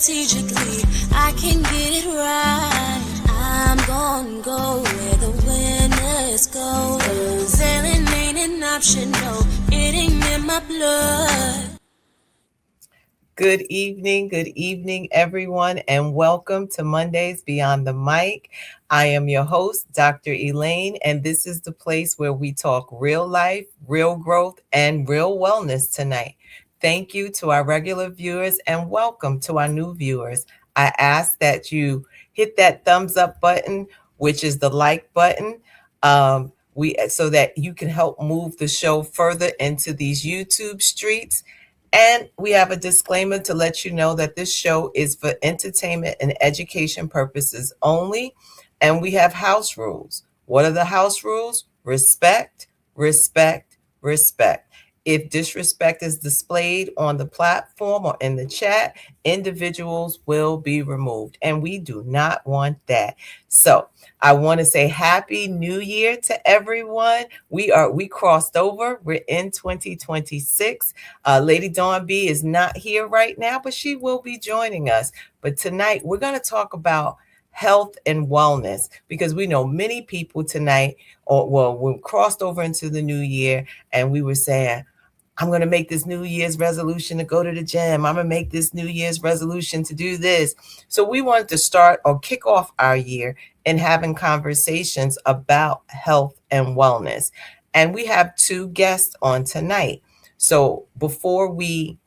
strategically. I can get it right. I'm gonna go where the winners go. 'Cause Elaine ain't an option, no. It ain't in my blood. Good evening, everyone, and welcome to Mondays Beyond the Mic. I am your host, Dr. Elaine, and this is the place where we talk real life, real growth, and real wellness tonight. Thank you to our regular viewers and welcome to our new viewers. I ask that you hit that thumbs up button, which is the like button, so that you can help move the show further into these YouTube streets. And we have a disclaimer to let you know that this show is for entertainment and education purposes only. And we have house rules. What are the house rules? Respect, respect, respect. If disrespect is displayed on the platform or in the chat, individuals will be removed. And we do not want that. So I want to say Happy New Year to everyone. We crossed over. We're in 2026. Lady Dawn B is not here right now, but she will be joining us. But tonight we're going to talk about health and wellness because we know many people tonight, we crossed over into the new year and we were saying, I'm going to make this New Year's resolution to go to the gym. I'm going to make this New Year's resolution to do this. So we wanted to start or kick off our year in having conversations about health and wellness. And we have two guests on tonight. So before we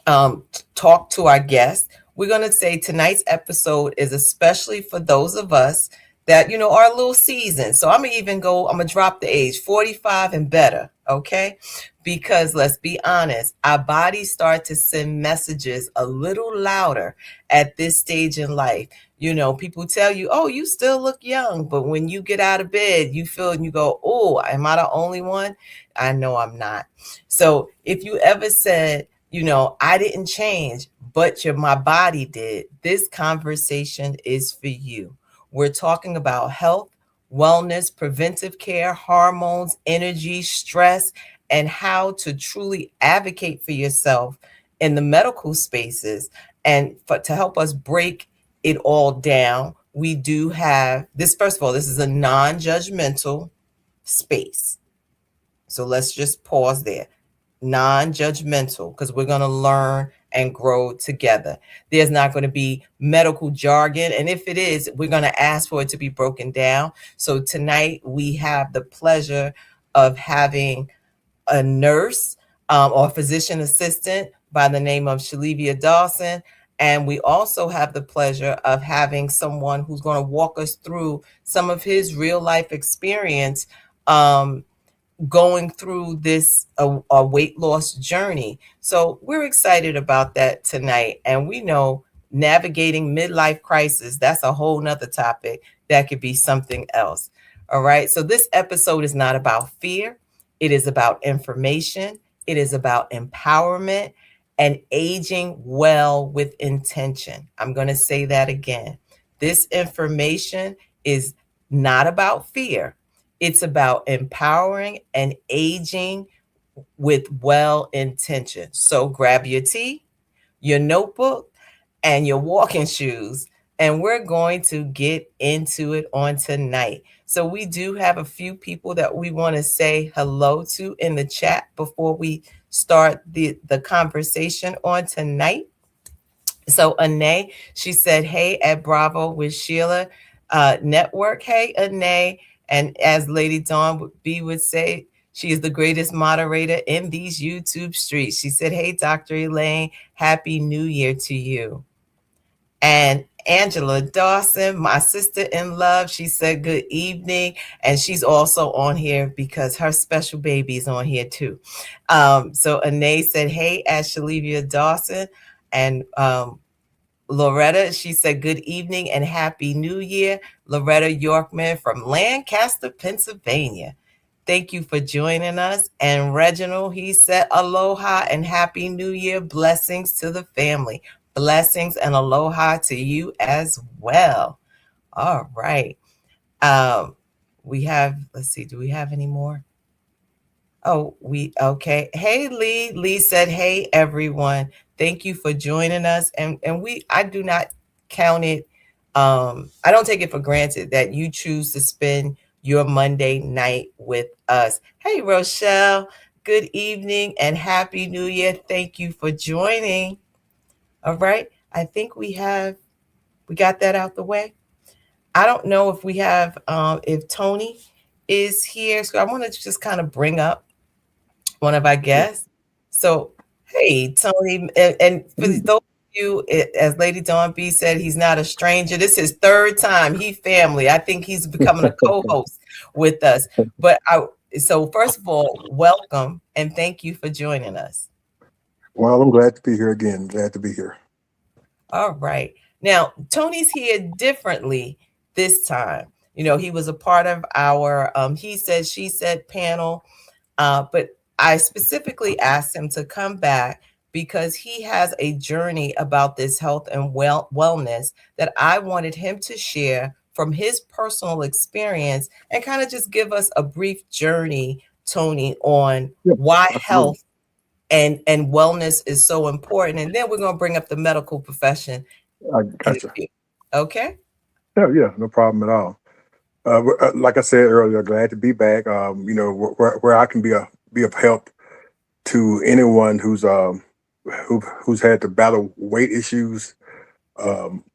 talk to our guests, we're going to say tonight's episode is especially for those of us that, are a little seasoned. So I'm going to drop the age 45 and better. Okay. Because let's be honest, our bodies start to send messages a little louder at this stage in life. People tell you, oh, you still look young. But when you get out of bed, you feel and you go, oh, am I the only one? I know I'm not. So if you ever said, I didn't change, but my body did, this conversation is for you. We're talking about health, wellness, preventive care, hormones, energy, stress, and how to truly advocate for yourself in the medical spaces. And to help us break it all down, we do have this. First of all, this is a non-judgmental space. So let's just pause there. Non-judgmental, because we're going to learn and grow together. There's not going to be medical jargon. And if it is, we're going to ask for it to be broken down. So tonight we have the pleasure of having a nurse or physician assistant by the name of Shelevia Dawson. And we also have the pleasure of having someone who's going to walk us through some of his real life experience going through this a weight loss journey. So we're excited about that tonight. And we know navigating midlife crisis, that's a whole nother topic that could be something else. All right. So this episode is not about fear. It is about information. It is about empowerment and aging well with intention. I'm going to say that again. This information is not about fear. It's about empowering and aging with well intention. So grab your tea, your notebook, and your walking shoes, and we're going to get into it on tonight. So we do have a few people that we want to say hello to in the chat before we start the conversation on tonight. So Anae, she said, hey, at Bravo with Sheila Network. Hey, Anae. And as Lady Dawn B would say, she is the greatest moderator in these YouTube streets. She said, hey, Dr. Elaine, Happy New Year to you. And Angela Dawson, my sister in love, she said good evening. And she's also on here because her special baby is on here too. So Anae said, hey, Shelevia Dawson. And Loretta, she said, good evening and Happy New Year. Loretta Yorkman from Lancaster, Pennsylvania. Thank you for joining us. And Reginald, he said, aloha and Happy New Year. Blessings to the family. Blessings and aloha to you as well. All right. We have, let's see, do we have any more? Oh, okay. Hey, Lee. Lee said, hey, everyone. Thank you for joining us. I do not count it. I don't take it for granted that you choose to spend your Monday night with us. Hey, Rochelle, good evening and Happy New Year. Thank you for joining. All right. I think we got that out the way. I don't know if we have, if Tony is here. So I want to just kind of bring up one of our guests. So, hey, Tony, and for those of you, as Lady Dawn B said, he's not a stranger. This is his third time. He family. I think he's becoming a co-host with us. So first of all, welcome and thank you for joining us. Well, I'm glad to be here again. Glad to be here. All right. Now, Tony's here differently this time. You know, he was a part of our He Said, She Said panel. But I specifically asked him to come back because he has a journey about this health and wellness that I wanted him to share from his personal experience and kind of just give us a brief journey, Tony, on Yeah, why absolutely. health and wellness is so important. And then we're going to bring up the medical profession I in a gotcha. few. Okay? Yeah, no problem at all. Like I said earlier, glad to be back. Where I can be of help to anyone who's had to battle weight issues, um,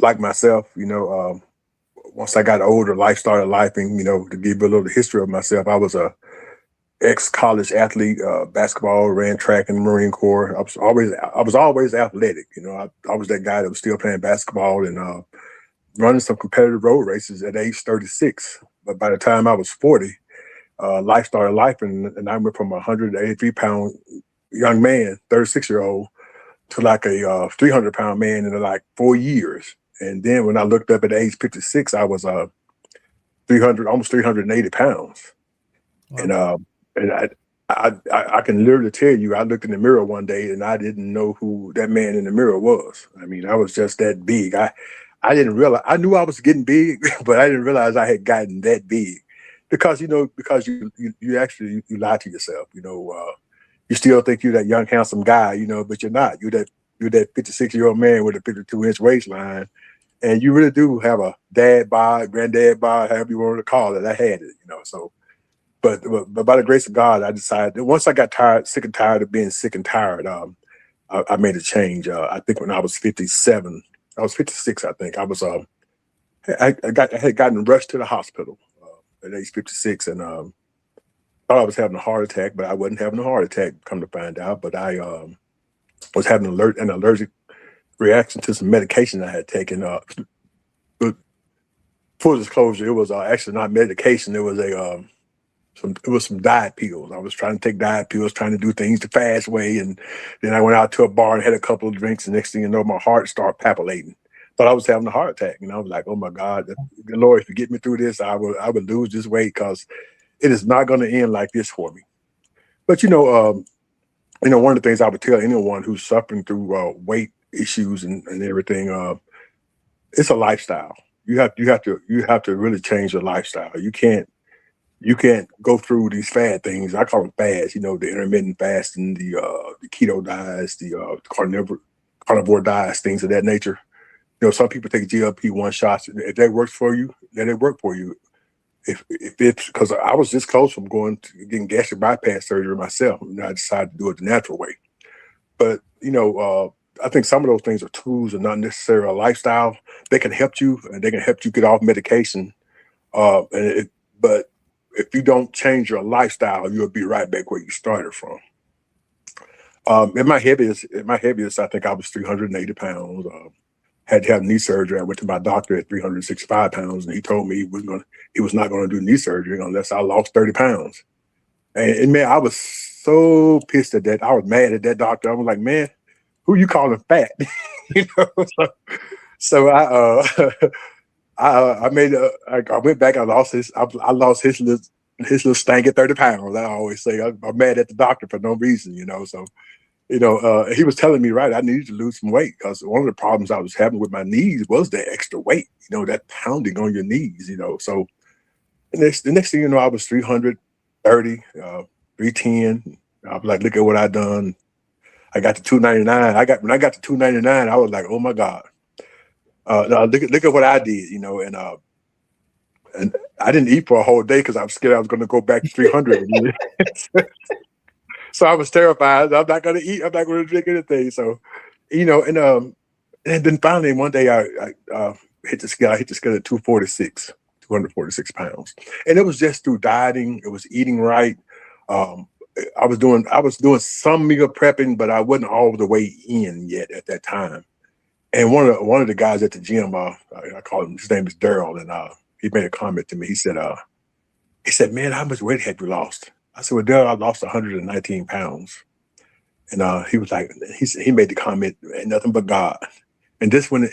like myself. Once I got older, life started lifing. To give you a little history of myself, I was a ex-college athlete, basketball, ran track in the Marine Corps. I was always athletic. I was that guy that was still playing basketball and running some competitive road races at age 36. But by the time I was 40, life started life, and I went from a 183-pound young man, 36-year-old, to like a 300-pound man in like 4 years. And then when I looked up at age 56, I was 300, almost 380 pounds. And Wow. uh, and I can literally tell you, I looked in the mirror one day and I didn't know who that man in the mirror was. I mean, I was just that big. I didn't realize. I knew I was getting big, but I didn't realize I had gotten that big because you actually you lie to yourself. You still think you're that young handsome guy, but you're not. You're that 56-year-old man with a 52-inch waistline, and you really do have a dad bod, granddad bod, however you want to call it. I had it. So but by the grace of God, I decided that once I got sick and tired of being sick and tired, I made a change. I think when I was 57, I was 56. I think I had gotten rushed to the hospital at age 56, and thought I was having a heart attack, but I wasn't having a heart attack. Come to find out, but I was having an allergic reaction to some medication I had taken. But full disclosure, it was actually not medication. It was some diet pills. I was trying to take diet pills, trying to do things the fast way, and then I went out to a bar and had a couple of drinks. And next thing you know, my heart started palpitating. Thought I was having a heart attack, and I was like, "Oh my God, Lord, if you get me through this, I would lose this weight because it is not going to end like this for me." But one of the things I would tell anyone who's suffering through weight issues and everything, it's a lifestyle. You have to really change your lifestyle. You can't go through these fad things. I call them fads. The intermittent fasting, the keto diets, the carnivore diets, things of that nature. Some people take GLP-1 shots. If that works for you, then it worked for you. If it's because I was this close from going to getting gastric bypass surgery myself, and I decided to do it the natural way. But I think some of those things are tools and not necessarily a lifestyle. They can help you, and they can help you get off medication. But if you don't change your lifestyle, you'll be right back where you started from. At my heaviest, I think I was 380 pounds. Had to have knee surgery. I went to my doctor at 365 pounds, and he told me he was not going to do knee surgery unless I lost 30 pounds. And man, I was so pissed at that. I was mad at that doctor. I was like, man, who you calling fat? you know. So I went back. I lost his little stank at 30 pounds. I always say I'm mad at the doctor for no reason. So he was telling me, right, I needed to lose some weight because one of the problems I was having with my knees was that extra weight, that pounding on your knees. So the next thing you know, I was 330, 310. I was like, look at what I done. I got to 299. When I got to 299, I was like, oh my God. Now look at what I did, and I didn't eat for a whole day because I was scared I was going to go back to 300 again. So I was terrified. I'm not going to eat. I'm not going to drink anything. So, and then finally one day I hit the scale. I hit the scale at 246 pounds, and it was just through dieting. It was eating right. I was doing some meal prepping, but I wasn't all the way in yet at that time. And one of the guys at the gym, I call him. His name is Daryl, and he made a comment to me. He said, "Man, how much weight have you lost?" I said, "Well, Daryl, I lost 119 pounds." And he was like, he made the comment, "Ain't nothing but God." And that's when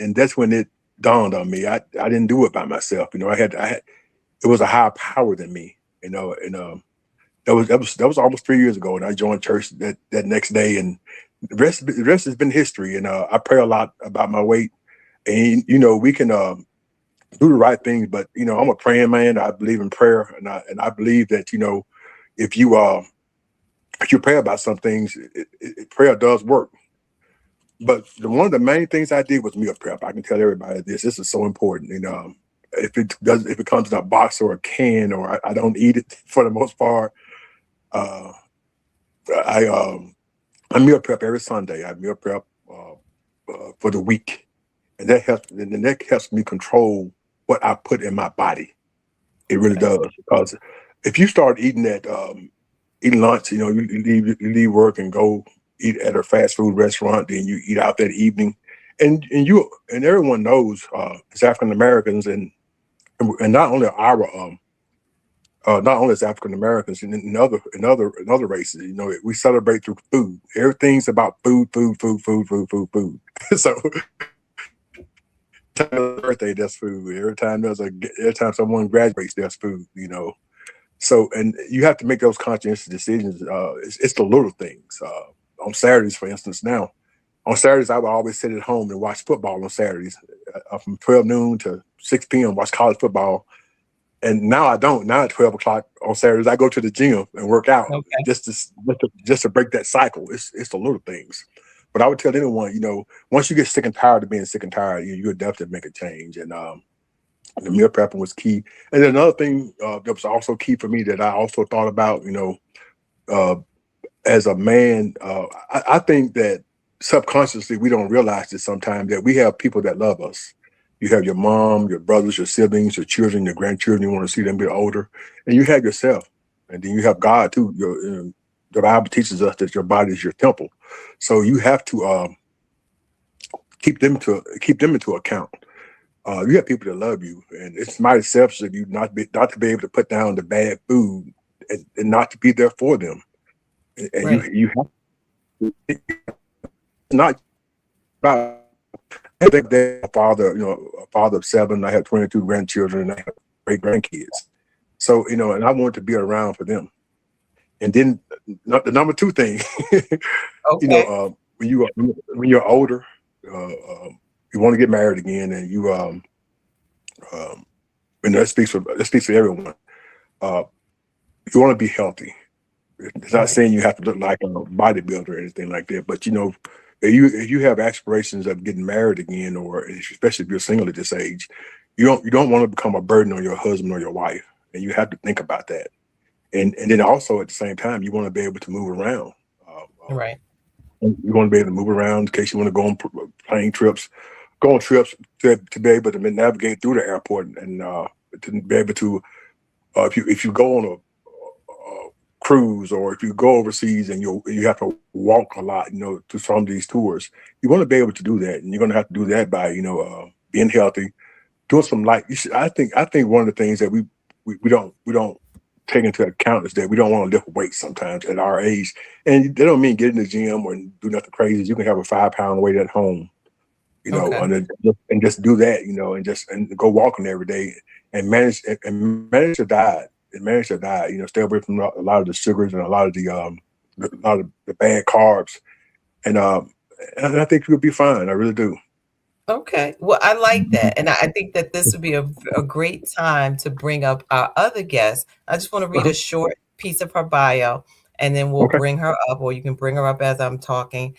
it dawned on me. I didn't do it by myself. I had it was a higher power than me. And that was almost 3 years ago, and I joined church that next day, and the rest has been history. And I pray a lot about my weight, and we can do the right things. But I'm a praying man. I believe in prayer, and I believe that if you pray about some things, prayer does work. But one of the main things I did was meal prep. I can tell everybody this. This is so important. If it comes in a box or a can, or I don't eat it for the most part. I meal prep every Sunday. I meal prep for the week, and that helps me control what I put in my body. It really does, because if you start eating eating lunch, you leave work and go eat at a fast food restaurant, then you eat out that evening, and everyone knows as African Americans, and not only not only as African Americans, and in other races, we celebrate through food. Everything's about food. So, birthday, that's food. Every time someone graduates, there's food. So, and you have to make those conscientious decisions. It's the little things. On Saturdays, for instance, now on Saturdays I would always sit at home and watch football on Saturdays from 12 noon to 6 p.m. Watch college football. And now I don't. Now at 12 o'clock on Saturdays, I go to the gym and work out just to break that cycle. It's the little things. But I would tell anyone, once you get sick and tired of being sick and tired, you would definitely make a change. And the meal prepping was key. And then another thing that was also key for me that I also thought about, as a man, I think that subconsciously we don't realize this sometimes, that we have people that love us. You have your mom, your brothers, your siblings, your children, your grandchildren. You want to see them get older, and you have yourself, and then you have God too. The Bible teaches us that your body is your temple, so you have to keep them into account. You have people that love you, and it's mighty selfish of you not to be able to put down the bad food and not to be there for them. And right. you have to, not about. I think that a father of 7. I have 22 grandchildren, and I have great grandkids. So and I want to be around for them. And then the number 2 thing, when you're older, you want to get married again, and you and that speaks for everyone. You want to be healthy. It's not saying you have to look like a bodybuilder or anything like that, but if you have aspirations of getting married again, or especially if you're single at this age, you don't want to become a burden on your husband or your wife, and you have to think about that. And then also at the same time, you want to be able to move around. Right. You want to be able to move around in case you want to go on plane trips, to be able to navigate through the airport, and to be able to, if you go on a cruise, or if you go overseas and you have to walk a lot, to some of these tours, you want to be able to do that, and you're going to have to do that by being healthy, doing some light. I think one of the things that we don't take into account is that we don't want to lift weights sometimes at our age, and they don't mean get in the gym or do nothing crazy. You can have a 5-pound weight at home, and just do that, and go walking every day, and manage your diet. Stay away from a lot of the sugars and a lot of the bad carbs, and I think you'll be fine. I really do. Okay, well, I like that, and I think that this would be a great time to bring up our other guest. I just want to read a short piece of her bio. and then we'll Okay. bring her up, or you can bring her up as I'm talking.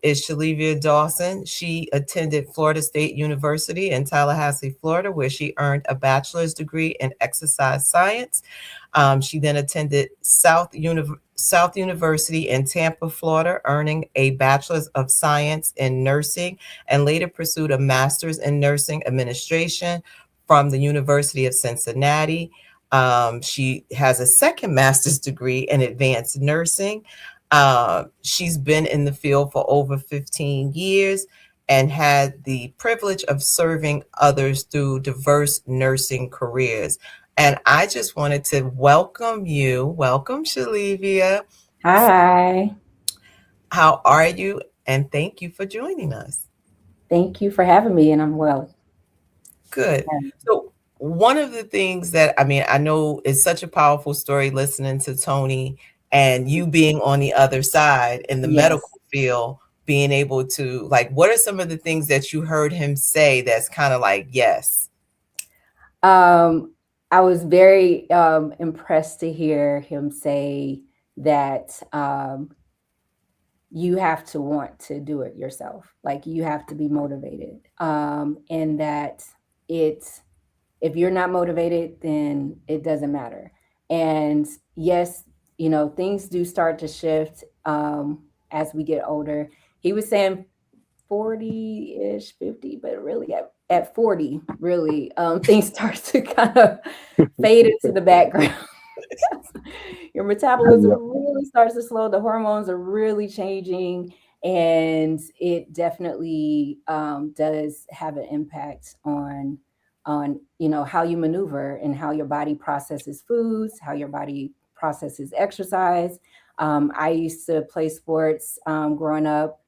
Is Shelevia Dawson. She attended Florida State University in Tallahassee, Florida, where she earned a bachelor's degree in exercise science. She then attended South University in Tampa, Florida, earning a bachelor's of science in nursing, and later pursued a master's in nursing administration from the University of Cincinnati. She has a second master's degree in advanced nursing. She's been in the field for over 15 years and had the privilege of serving others through diverse nursing careers. And I just wanted to welcome you. Welcome, Shelevia. Hi. How are you? And thank you for joining us. Thank you for having me, and I'm well. Good. So, one of the things that I mean, I know is such a powerful story listening to Tony and you being on the other side in the medical Yes. field, being able to, like, what are some of the things that you heard him say that's kind of like, yes? I was very impressed to hear him say that you have to want to do it yourself. Like you have to be motivated. And that it's if you're not motivated, then it doesn't matter. And yes, things do start to shift as we get older. He was saying 40-ish, 50, but really at 40, really, things start to kind of fade into the background. Your metabolism Yeah. really starts to slow. The hormones are really changing, and it definitely does have an impact on how you maneuver and how your body processes foods, how your body processes exercise. I used to play sports growing up.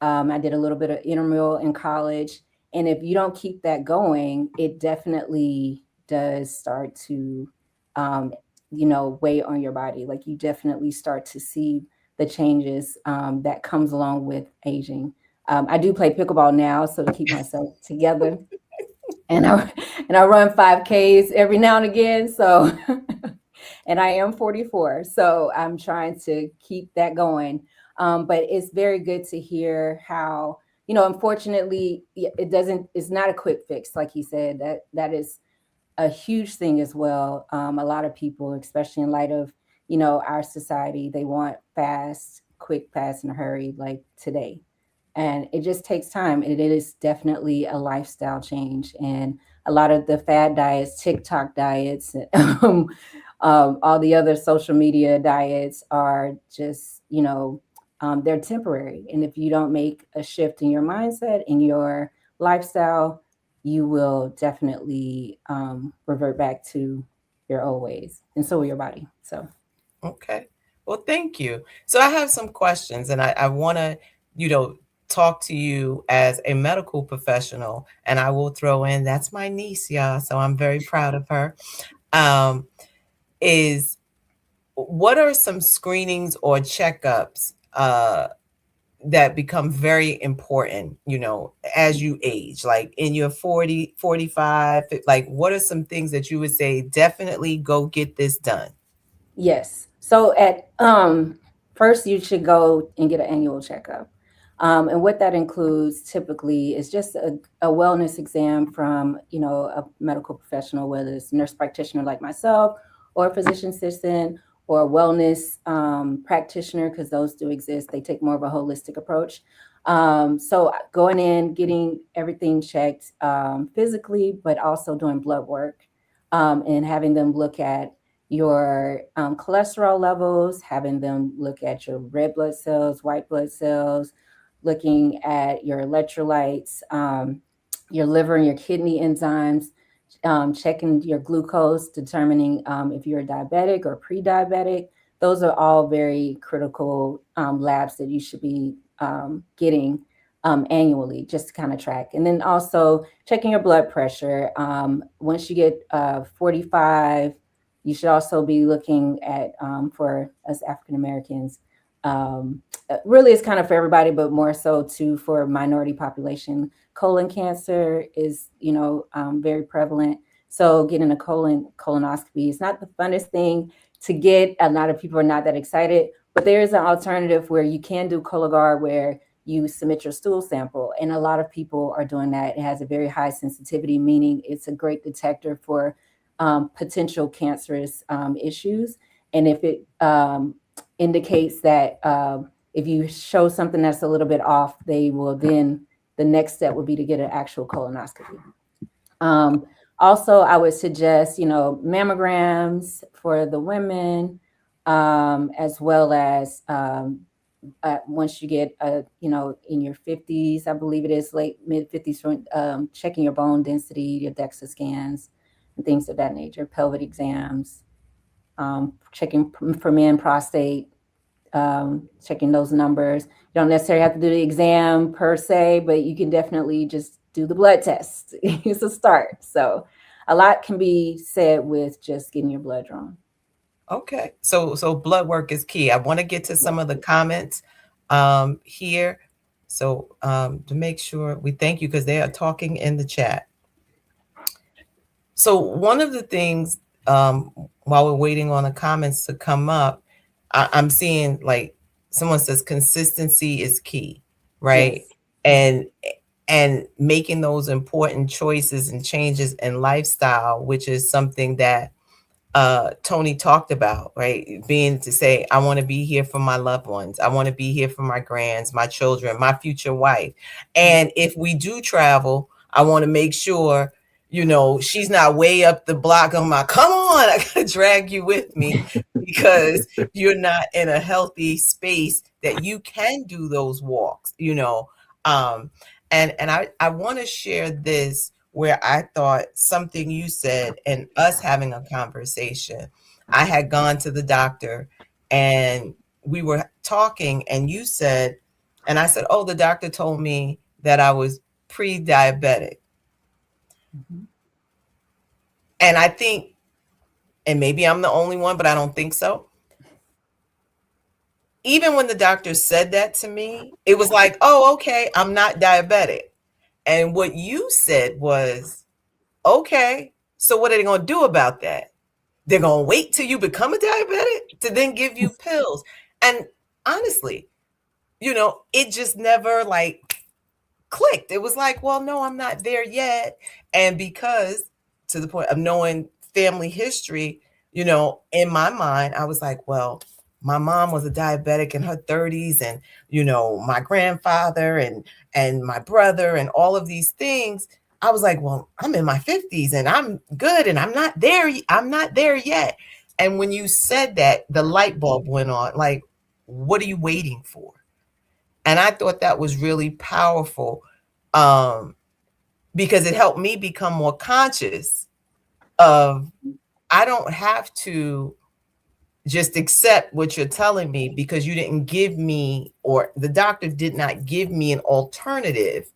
I did a little bit of intramural in college. And if you don't keep that going, it definitely does start to, weigh on your body. Like you definitely start to see the changes that comes along with aging. I do play pickleball now, so to keep myself together. And I run 5Ks every now and again. So, and I am 44, so I'm trying to keep that going. But it's very good to hear how, unfortunately, it's not a quick fix, like he said. That is a huge thing as well. A lot of people, especially in light of, our society, they want fast, quick, fast, in a hurry, like today. And it just takes time. It is definitely a lifestyle change. And a lot of the fad diets, TikTok diets, all the other social media diets are just, they're temporary. And if you don't make a shift in your mindset, in your lifestyle, you will definitely revert back to your old ways. And so will your body. So, Okay. Well, thank you. So, I have some questions, and I want to, you know, talk to you as a medical professional, and I will throw in that's my niece, y'all. So, I'm very proud of her. Um, is what are some screenings or checkups that become very important, as you age, like in your 40, 45, like what are some things that you would say definitely go get this done? yes. So at first, you should go and get an annual checkup. And what that includes typically is just a wellness exam from, a medical professional, whether it's a nurse practitioner like myself or a physician assistant or a wellness practitioner, because those do exist. They take more of a holistic approach. So going in, getting everything checked physically, but also doing blood work and having them look at your cholesterol levels, having them look at your red blood cells, white blood cells, looking at your electrolytes, your liver and your kidney enzymes, checking your glucose, determining if you're diabetic or pre-diabetic. Those are all very critical labs that you should be getting annually, just to kind of track. And then also checking your blood pressure. Once you get 45, you should also be looking at, for us African Americans, really it's kind of for everybody, but more so too for minority population. Colon cancer is, very prevalent. So getting a colonoscopy is not the funnest thing to get. A lot of people are not that excited, but there is an alternative where you can do Cologuard, where you submit your stool sample, and a lot of people are doing that. It has a very high sensitivity, meaning it's a great detector for potential cancerous issues. And if it indicates that if you show something that's a little bit off, they will then, the next step would be to get an actual colonoscopy. Also, I would suggest, mammograms for the women, as well as once you get, in your 50s, I believe it is late mid 50s, checking your bone density, your DEXA scans, and things of that nature, pelvic exams, checking for men prostate, checking those numbers. You don't necessarily have to do the exam per se, but you can definitely just do the blood test. It's a start. So a lot can be said with just getting your blood drawn. Okay. So blood work is key. I want to get to some of the comments here. So to make sure we thank you, because they are talking in the chat. So one of the things while we're waiting on the comments to come up, I'm seeing like someone says consistency is key, right? Yes. And making those important choices and changes in lifestyle, which is something that Tony talked about, right? Being to say, I want to be here for my loved ones. I want to be here for my grands, my children, my future wife. And if we do travel, I want to make sure, she's not way up the block on my, come on, I gotta drag you with me, because you're not in a healthy space that you can do those walks, and I want to share this, where I thought something you said and us having a conversation. I had gone to the doctor and we were talking, and you said, and I said, oh, the doctor told me that I was pre-diabetic. Mm-hmm. And I think, and maybe I'm the only one, but I don't think so. Even when the doctor said that to me, it was like, oh, okay, I'm not diabetic. And what you said was, okay, so what are they going to do about that? They're going to wait till you become a diabetic to then give you pills. And honestly, it just never clicked. It was like, well, no, I'm not there yet. And because, to the point of knowing family history, in my mind, I was like, well, my mom was a diabetic in her 30s, and, my grandfather and my brother and all of these things. I was like, well, I'm in my 50s and I'm good, and I'm not there. I'm not there yet. And when you said that, the light bulb went on, like, what are you waiting for? And I thought that was really powerful, because it helped me become more conscious of, I don't have to just accept what you're telling me, because you didn't give me, or the doctor did not give me an alternative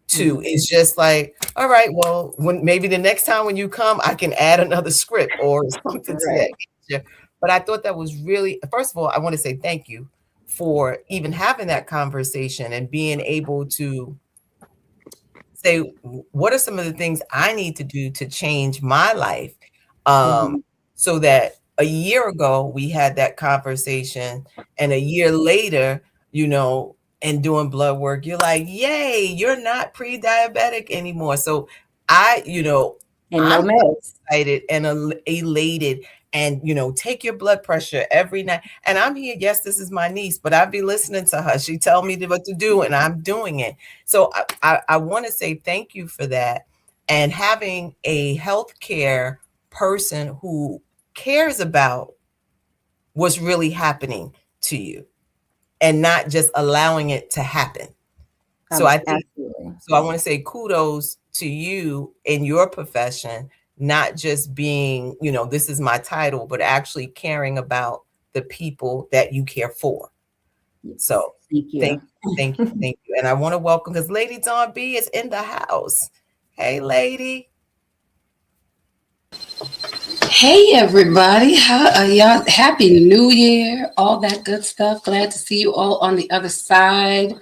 to. Mm-hmm. It's just like, all right, well, maybe the next time when you come, I can add another script or something to that nature. But I thought that was really, first of all, I want to say thank you for even having that conversation and being able to say, what are some of the things I need to do to change my life? So that a year ago we had that conversation, and a year later, and doing blood work, you're like, yay, you're not pre-diabetic anymore. So I'm excited and elated. And, take your blood pressure every night. And I'm here. Yes, this is my niece, but I'd be listening to her. She tell me what to do, and I'm doing it. So I want to say thank you for that. And having a healthcare person who cares about what's really happening to you and not just allowing it to happen. So I think, so I want to say kudos to you in your profession, not just being, this is my title, but actually caring about the people that you care for. So thank you. Thank you. And I want to welcome, because Lady Dawn B is in the house. Hey, lady. Hey everybody, how are y'all? Happy New Year, all that good stuff. Glad to see you all on the other side.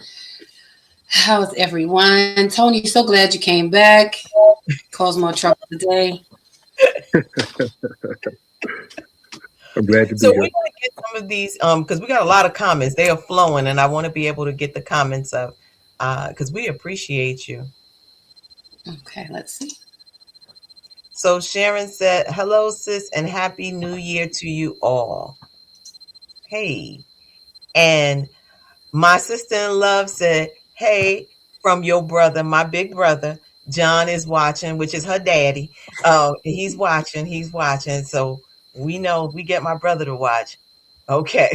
How's everyone? Tony, so glad you came back. Cause more trouble today. I'm glad to So be we're here. gonna get some of these because we got a lot of comments. They are flowing, and I want to be able to get the comments up because we appreciate you. Okay, let's see. So Sharon said, "Hello, sis, and happy New Year to you all." Hey, and my sister-in-law said, "Hey, from your brother, my big brother, John is watching, which is her daddy. He's watching. He's watching. So we know we get my brother to watch. Okay."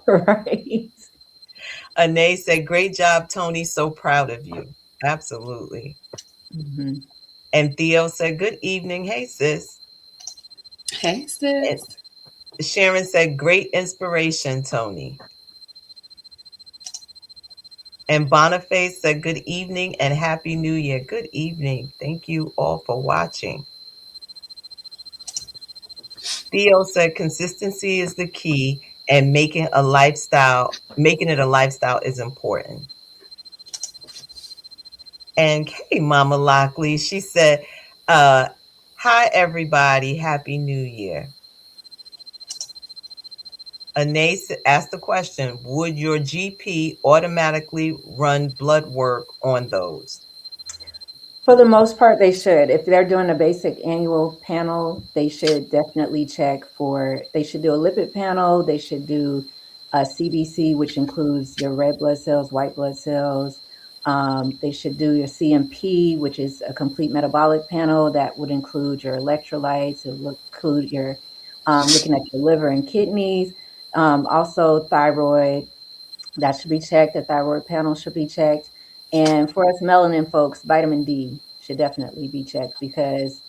Right. Anae said, "Great job, Tony. So proud of you." Absolutely. Mhm. And Theo said, "Good evening. Hey, sis." Hey, And sis. Sharon said, "Great inspiration, Tony." And Boniface said, "Good evening and happy New Year." Good evening. Thank you all for watching. Theo said, "Consistency is the key, and making it a lifestyle is important." And hey, Mama Lockley, she said, uh, "Hi, everybody. Happy New Year." Anais asked the question, would your GP automatically run blood work on those? For the most part, they should. If they're doing a basic annual panel, they should definitely check for, they should do a lipid panel, they should do a CBC, which includes your red blood cells, white blood cells. They should do your CMP, which is a complete metabolic panel that would include your electrolytes, it would include your looking at your liver and kidneys, also thyroid, that should be checked. The thyroid panel should be checked. And for us melanin folks, vitamin D should definitely be checked because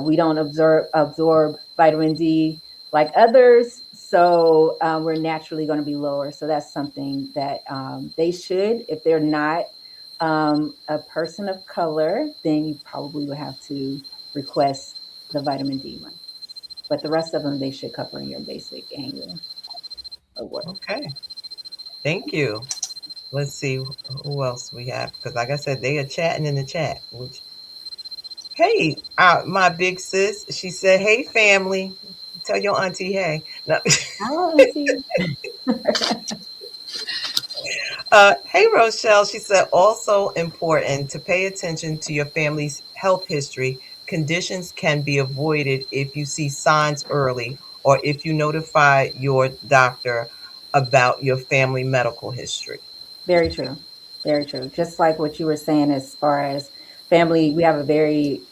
we don't absorb vitamin D like others. So we're naturally going to be lower. So that's something that they should, if they're not a person of color, then you probably would have to request the vitamin D one. But the rest of them, they should cover in your basic annual award. Okay, thank you. Let's see who else we have because, like I said, they are chatting in the chat. Which, hey, my big sis, she said, "Hey, family, tell your auntie hey." No. Oh, see. Hey, Rochelle, she said, "Also important to pay attention to your family's health history. Conditions can be avoided if you see signs early or if you notify your doctor about your family medical history." Very true. Very true. Just like what you were saying, as far as family, we have a very,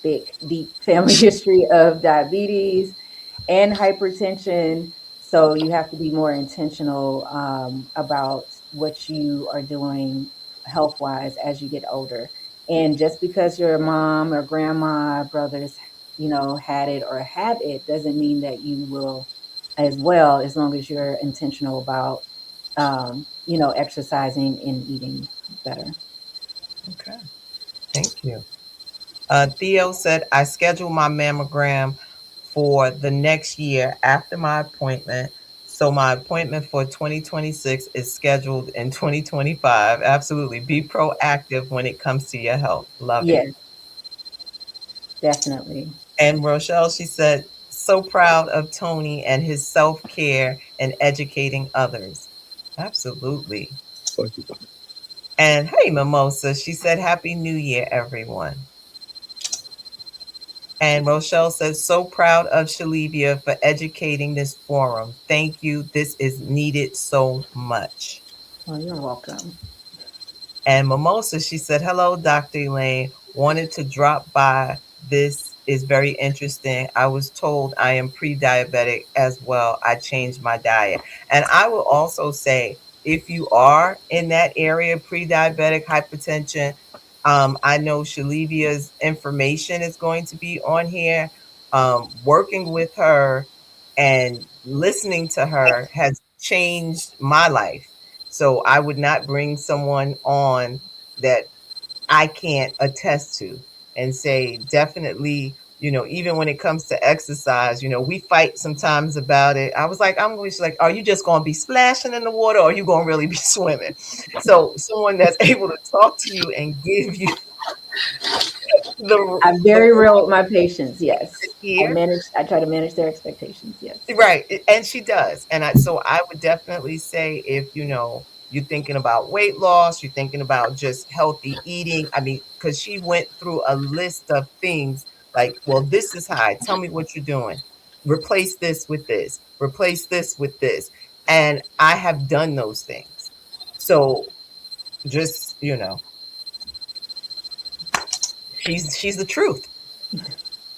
big, deep family history of diabetes and hypertension. So you have to be more intentional about what you are doing health wise as you get older. And just because your mom or grandma, brothers, had it or have it doesn't mean that you will as well, as long as you're intentional about exercising and eating better. Okay, thank you. Theo said, "I scheduled my mammogram for the next year after my appointment. So my appointment for 2026 is scheduled in 2025. Absolutely. Be proactive when it comes to your health." Love it. Yes, definitely. And Rochelle, she said, "So proud of Tony and his self care and educating others." Absolutely. And hey, Mimosa, she said, "Happy New Year, everyone." And Rochelle says, "So proud of Shelevia for educating this forum. Thank you. This is needed so much." Well, you're welcome. And Mimosa, she said, "Hello, Dr. Elaine. Wanted to drop by. This is very interesting. I was told I am pre-diabetic as well. I changed my diet." And I will also say, if you are in that area, pre-diabetic hypertension, I know Shalevia's information is going to be on here. Working with her and listening to her has changed my life. So I would not bring someone on that I can't attest to and say, definitely, even when it comes to exercise, we fight sometimes about it. I was like, I'm always like, are you just going to be splashing in the water or are you going to really be swimming? So someone that's able to talk to you and give you I'm very real with my patients. Yes, here. I try to manage their expectations. Yes. Right. And she does. So I would definitely say if, you're thinking about weight loss, you're thinking about just healthy eating. I mean, because she went through a list of things like, well, this is high. Tell me what you're doing. Replace this with this. Replace this with this. And I have done those things. So just, she's the truth.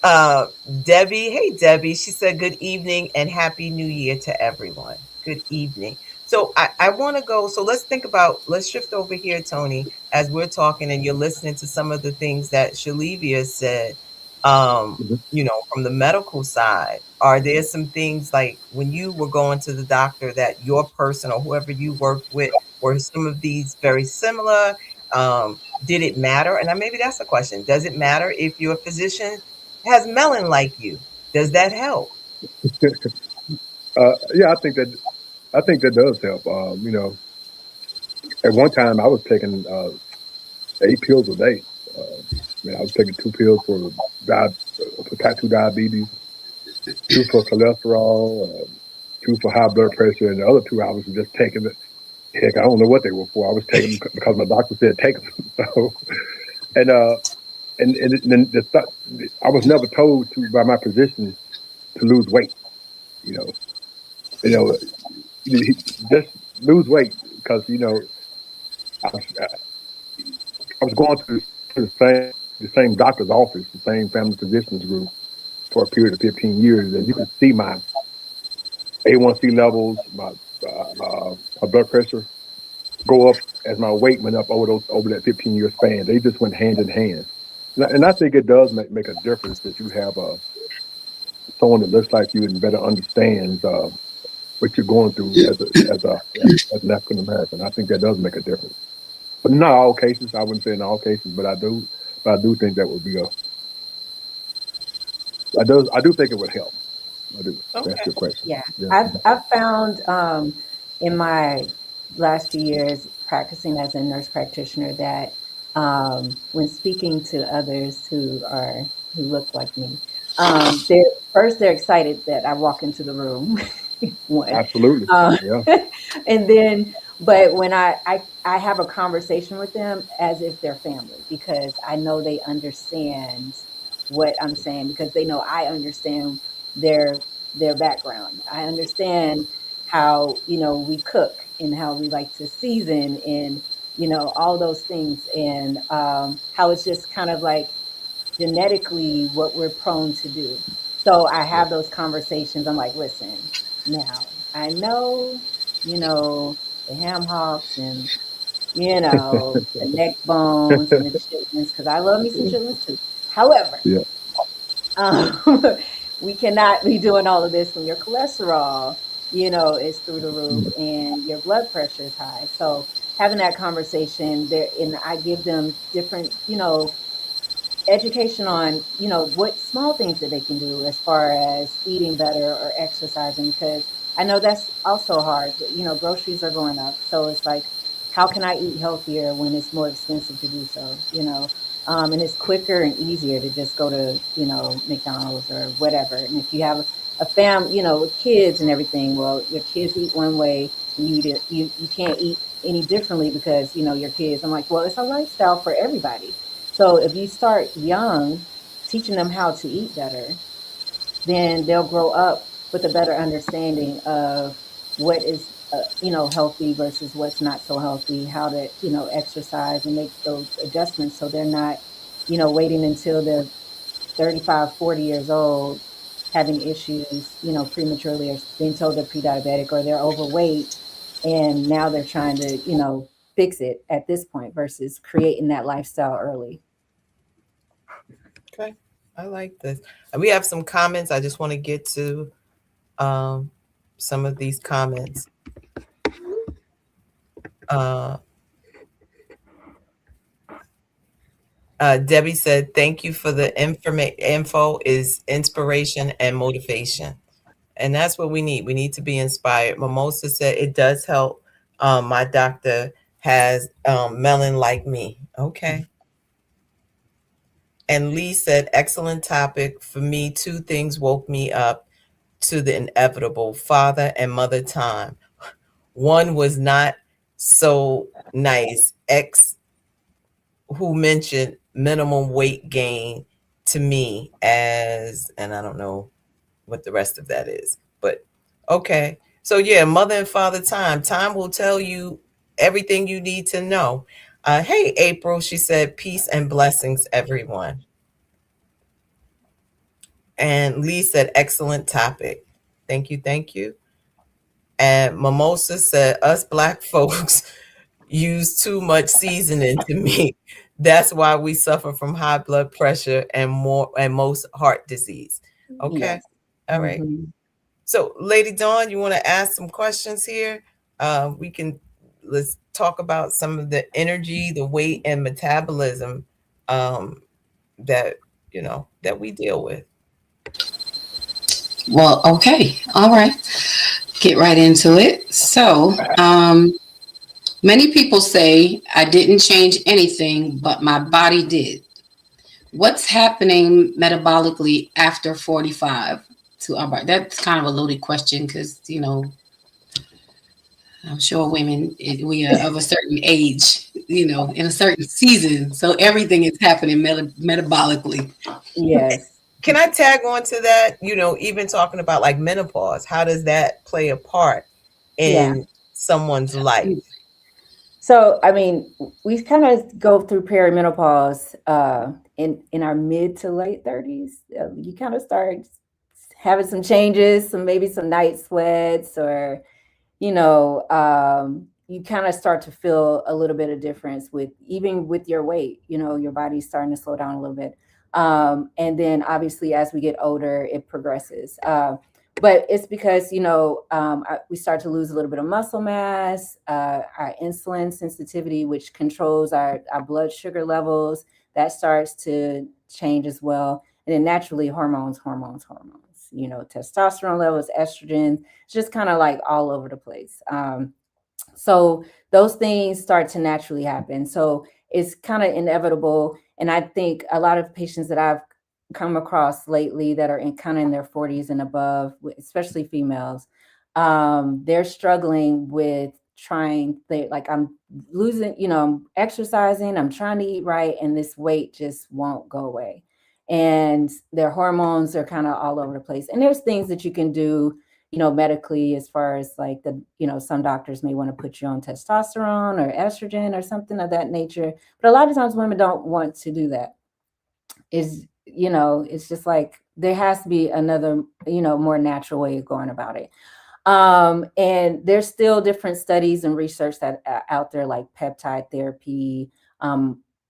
Uh, Debbie, hey Debbie, she said good evening and happy new year to everyone. Good evening. So I want to go. So let's shift over here, Tony, as we're talking and you're listening to some of the things that Shelevia said. Mhm. From the medical side, are there some things like when you were going to the doctor that your person or whoever you worked with, were some of these very similar? Did it matter? And maybe that's a question. Does it matter if your physician has melon like you? Does that help? Yeah, I think that does help. At one time I was taking 8 pills a day. I was taking 2 pills for type 2 diabetes, 2 for cholesterol, 2 for high blood pressure, and the other 2 I was just taking it. Heck, I don't know what they were for. I was taking them because my doctor said take them. So, and then I was never told to by my physician to lose weight. You know, you know, just lose weight because I was, I was going to the same doctor's office, the same family physicians group for a period of 15 years, and you could see my A1C levels, my blood pressure go up as my weight went up over that 15-year span. They just went hand in hand, and I think it does make a difference that you have someone that looks like you and better understands what you're going through as an African American. I think that does make a difference. But not all cases. I wouldn't say in all cases, but I do. But I do think that would be I do think it would help. I do. To answer Okay. your question. Yeah, Yeah. I've found in my last few years practicing as a nurse practitioner that when speaking to others who look like me, they're they're excited that I walk into the room, one, Absolutely. uh, Yeah. and then but when I have a conversation with them as if they're family because I know they understand what I'm saying because they know I understand their their background. I understand how, we cook and how we like to season and, all those things and how it's just kind of like genetically what we're prone to do. So I Yeah. have those conversations. I'm like, listen, now I know, the ham hocks and, the neck bones and the chitlins, because I love me some chitlins too. However, Yeah. um, we cannot be doing all of this when your cholesterol, is through the roof and your blood pressure is high. So having that conversation there, and I give them different, education on, what small things that they can do as far as eating better or exercising, because I know that's also hard. Groceries are going up. So it's like, how can I eat healthier when it's more expensive to do so, and it's quicker and easier to just go to, McDonald's or whatever. And if you have a fam, with kids and everything, well, your kids eat one way and you can't eat any differently because, your kids. I'm like, well, it's a lifestyle for everybody. So if you start young, teaching them how to eat better, then they'll grow up with a better understanding of what is, healthy versus what's not so healthy, how to, exercise and make those adjustments so they're not, waiting until they're 35, 40 years old, having issues, prematurely or being told they're pre-diabetic or they're overweight. And now they're trying to, fix it at this point versus creating that lifestyle early. Okay. I like this. And we have some comments. I just want to get to um, some of these comments. Uh, Debbie said, "Thank you for the info. Is inspiration and motivation, and that's what we need. We need to be inspired." Mimosa said, "It does help. My doctor has melon like me." Okay, And Lee said, excellent topic. For me, two things woke me up to the inevitable: father and mother time. One was not so nice. X, who mentioned minimum weight gain to me as, and I don't know what the rest of that is, but okay. So yeah, mother and father time. Time will tell you everything you need to know. Hey, April, she said, peace and blessings, everyone. And Lee said, excellent topic. Thank you, thank you. And Mimosa said, us black folks use too much seasoning to me. That's why we suffer from high blood pressure and more and most heart disease. Okay. Yes. All right. Mhm. So, Lady Dawn, you want to ask some questions here? We can let's talk about some of the energy, the weight, and metabolism um, that that we deal with. Well, okay. All right. Get right into it. So, many people say I didn't change anything, but my body did. What's happening metabolically after 45 to our body? That's kind of a loaded question because, I'm sure women, we are of a certain age, in a certain season. So everything is happening metabolically. Yes. Can I tag on to that? Even talking about like menopause, how does that play a part Yeah. in someone's life? So, I mean, we kind of go through perimenopause in our mid to late 30s. You kind of start having some changes, maybe some night sweats, or you kind of start to feel a little bit of difference with even with your weight. Your body's starting to slow down a little bit. And then obviously as we get older, it progresses. But it's because we start to lose a little bit of muscle mass, our insulin sensitivity, which controls our blood sugar levels, that starts to change as well. And then naturally hormones, testosterone levels, estrogen, it's just kind of like all over the place. So those things start to naturally happen. So it's kind of inevitable. And I think a lot of patients that I've come across lately that are in kind of in their 40s and above, especially females, they're struggling with like I'm losing, I'm exercising, I'm trying to eat right, and this weight just won't go away. And their hormones are kind of all over the place. And there's things that you can do medically, as far as like some doctors may want to put you on testosterone or estrogen or something of that nature. But a lot of times women don't want to do that. It's just like there has to be another, more natural way of going about it. And there's still different studies and research that out there, like peptide therapy,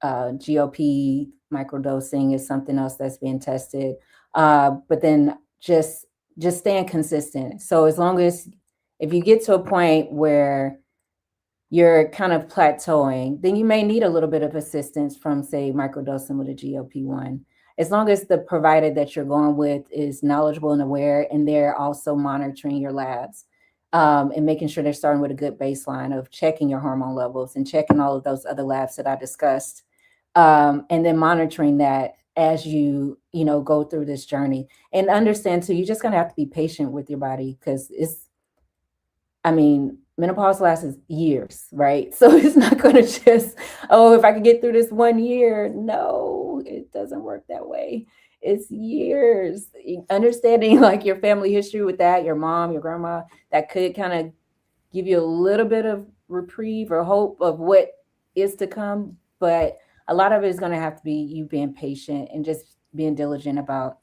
GOP microdosing is something else that's being tested. But then just staying consistent. So as long as if you get to a point where you're kind of plateauing, then you may need a little bit of assistance from, say, microdosing with a GLP-1. As long as the provider that you're going with is knowledgeable and aware, and they're also monitoring your labs, and making sure they're starting with a good baseline of checking your hormone levels and checking all of those other labs that I discussed, and then monitoring that as you go through this journey. And understand too, you're just going to have to be patient with your body, because menopause lasts years, right? So it's not going to just, oh, if I can get through this 1 year. No, it doesn't work that way. It's years. Understanding like your family history with that, your mom, your grandma, that could kind of give you a little bit of reprieve or hope of what is to come. But a lot of it is going to have to be you being patient and just being diligent about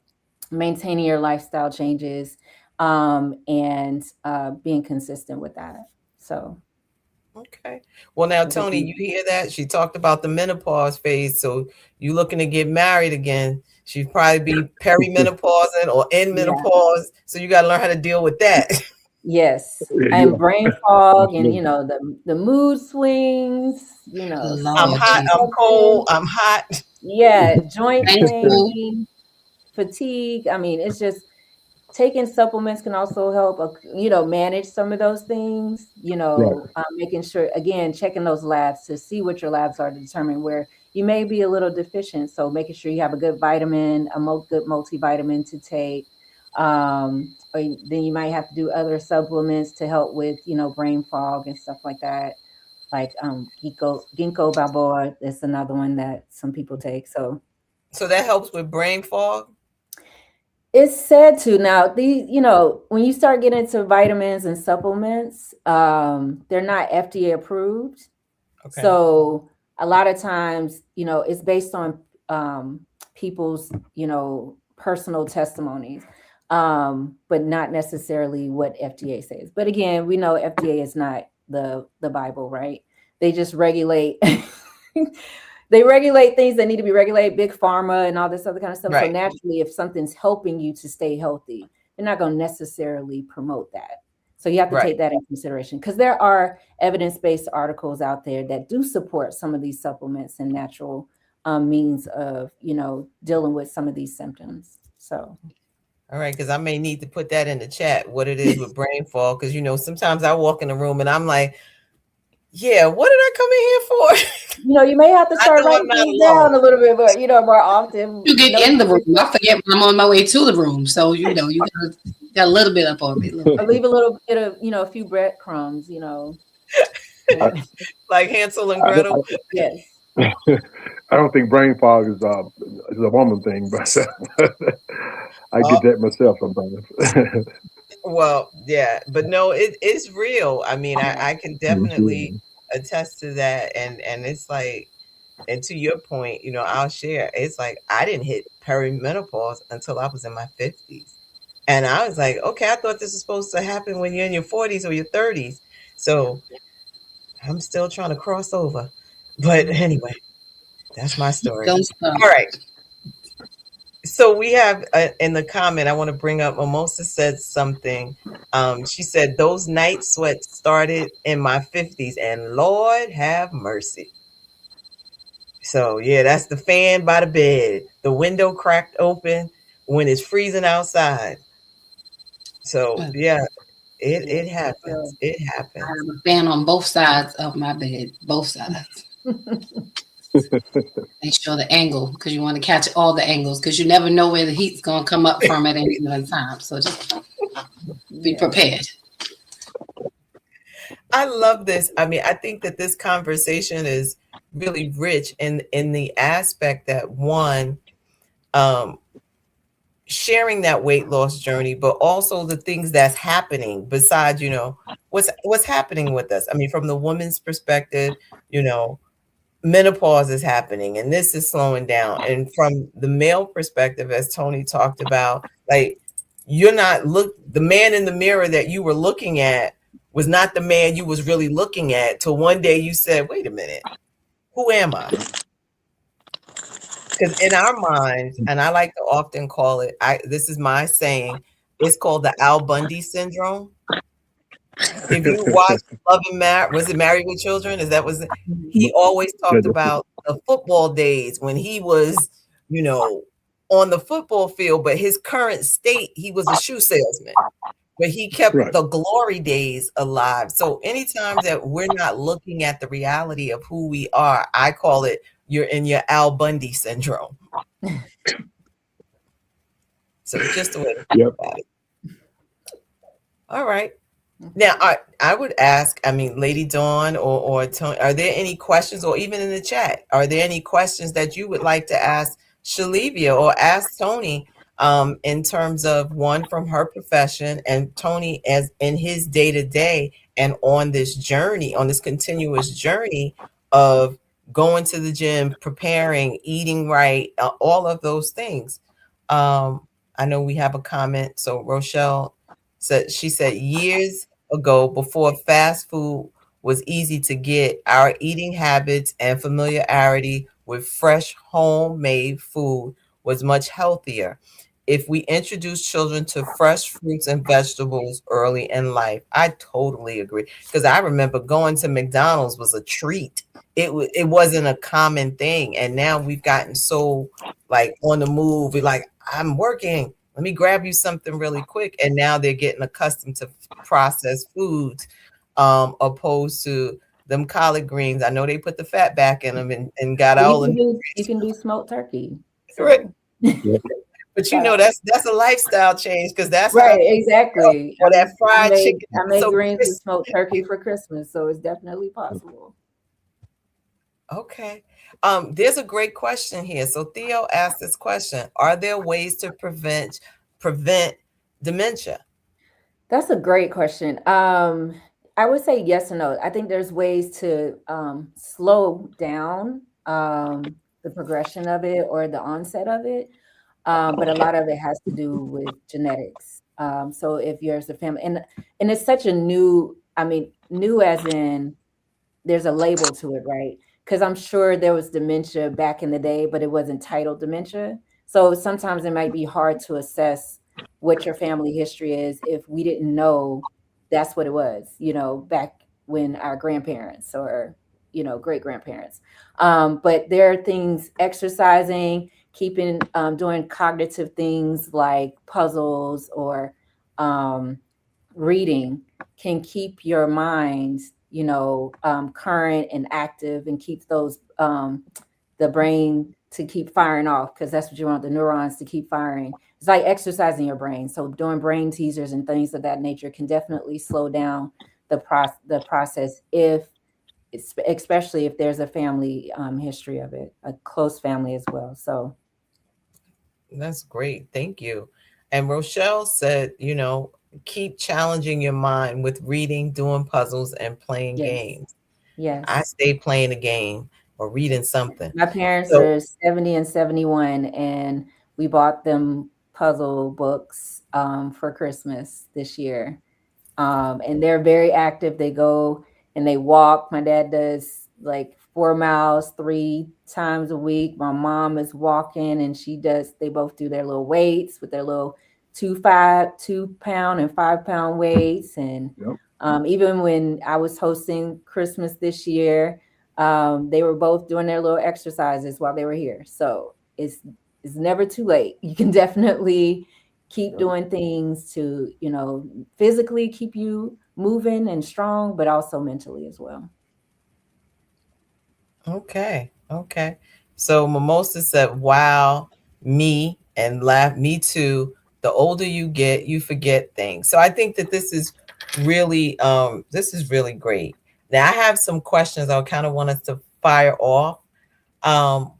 maintaining your lifestyle changes, and being consistent with that. So, Okay. Well, now, Tony, you hear that? She talked about the menopause phase. So you looking to get married again. She'd probably be perimenopausing or in yeah, menopause. So you got to learn how to deal with that. yes, Yeah, and brain fog, and absolutely. the mood swings, I'm Lord hot. certain Jesus. I'm cold. supplements, I'm hot. yeah, joint Thankful. pain, fatigue. I mean, it's just taking supplements can also help, manage some of those things, Right. making sure, again, checking those labs to see what your labs are to determine where, you may be a little deficient. So making sure you have a good vitamin, good multivitamin to take. Or then you might have to do other supplements to help with, brain fog and stuff like that. Like ginkgo biloba is another one that some people take. So that helps with brain fog. it's said to. Now, when you start getting into vitamins and supplements, they're not FDA approved. Okay. So a lot of times, it's based on people's, personal testimonies, but not necessarily what FDA says. But again, we know FDA is not the Bible, right? They just regulate. They regulate things that need to be regulated, big pharma and all this other kind of stuff. Right. So naturally, if something's helping you to stay healthy, they're not going to necessarily promote that. So you have to take that in consideration, because there are evidence-based articles out there that do support some of these supplements and natural means of, dealing with some of these symptoms. So. All right, because I may need to put that in the chat, what it is with brain fog, because, sometimes I walk in the room and I'm like, yeah, what did I come in here for? You may have to start writing things down a little bit, but more often. You get in the room. I forget when I'm on my way to the room. So, you got a little bit up on me. I'll leave a little bit of, a few breadcrumbs, Like Hansel and Gretel. Yes. I don't think brain fog is a woman thing, but I get that myself sometimes. Well, yeah, but no, it's real. I mean, I can definitely attest to that. And it's like, and to your point, I'll share, it's like, I didn't hit perimenopause until I was in my 50s. And I was like, okay, I thought this was supposed to happen when you're in your 40s or your 30s. So I'm still trying to cross over. But anyway, that's my story. All right. So we have in the comment, I want to bring up, Mimosa said something. She said, those night sweats started in my 50s, and Lord have mercy. So yeah, that's the fan by the bed, the window cracked open when it's freezing outside. So yeah, it happens. It happens. I have a fan on both sides of my bed, both sides. Make sure the angle, because you want to catch all the angles, because you never know where the heat's going to come up from at any given time. So just be prepared. I love this. I mean, I think that this conversation is really rich in the aspect that, one, sharing that weight loss journey, but also the things that's happening besides, what's happening with us. I mean, from the woman's perspective, menopause is happening and this is slowing down. And from the male perspective, as Tony talked about, like, the man in the mirror that you were looking at was not the man you was really looking at, till one day you said, wait a minute, who am I? Because in our minds, and I like to often call it, this is my saying, it's called the Al Bundy syndrome. If you watch Love and was it Married with Children? He always talked about the football days when he was, on the football field, but his current state, he was a shoe salesman, but he kept the glory days alive. So anytime that we're not looking at the reality of who we are, I call it, you're in your Al Bundy syndrome. So just a way to think about it. All right. Now, I would ask, Lady Dawn or Tony, are there any questions, or even in the chat, are there any questions that you would like to ask Shelevia or ask Tony in terms of, one, from her profession, and Tony as in his day-to-day and on this journey, on this continuous journey of going to the gym, preparing, eating right, all of those things. I know we have a comment. So Rochelle said, years ago, before fast food was easy to get, our eating habits and familiarity with fresh homemade food was much healthier. If we introduce children to fresh fruits and vegetables early in life, I totally agree. Because I remember going to McDonald's was a treat. It wasn't a common thing. And now we've gotten so like on the move. We're like, I'm working, let me grab you something really quick. And now they're getting accustomed to processed foods, opposed to them collard greens. I know they put the fat back in them and got Well, all the you can do smoked turkey. right. So. But you know that's a lifestyle change because that's how Right, exactly. or that fried chicken. I made So greens with smoked turkey for Christmas, so it's definitely possible. okay. There's a great question here. So Theo asked this question: are there ways to prevent dementia? That's a great question. I would say yes and no. I think there's ways to slow down the progression of it or the onset of it. But a lot of it has to do with genetics. So if you're as a family, and it's such a new, I mean, new as in there's a label to it, right? Because I'm sure there was dementia back in the day, but it wasn't titled dementia. So sometimes it might be hard to assess what your family history is if we didn't know that's what it was, back when our grandparents or, great grandparents. But there are things, exercising, keeping, doing cognitive things like puzzles or reading can keep your mind, current and active and keep those the brain to keep firing off because that's what you want the neurons to keep firing. It's like exercising your brain. So doing brain teasers and things of that nature can definitely slow down the process especially if there's a family history of it, a close family as well. So That's great. Thank you. And Rochelle said, keep challenging your mind with reading, doing puzzles, and playing yes, games. yes. I stay playing a game or reading something. My parents So are 70 and 71, and we bought them puzzle books for Christmas this year. And they're very active. They go and they walk. My dad does like 4 miles 3 times a week. My mom is walking and they both do their little weights with their little 2 pound and 5 pound weights. And even when I was hosting Christmas this year, they were both doing their little exercises while they were here. So it's never too late. You can definitely keep doing things to, physically keep you moving and strong, but also mentally as well. okay. So Mimosa said, wow, me and laugh, me too. The older you get, you forget things. So I think that this is really great. Now I have some questions I kind of want us to fire off. And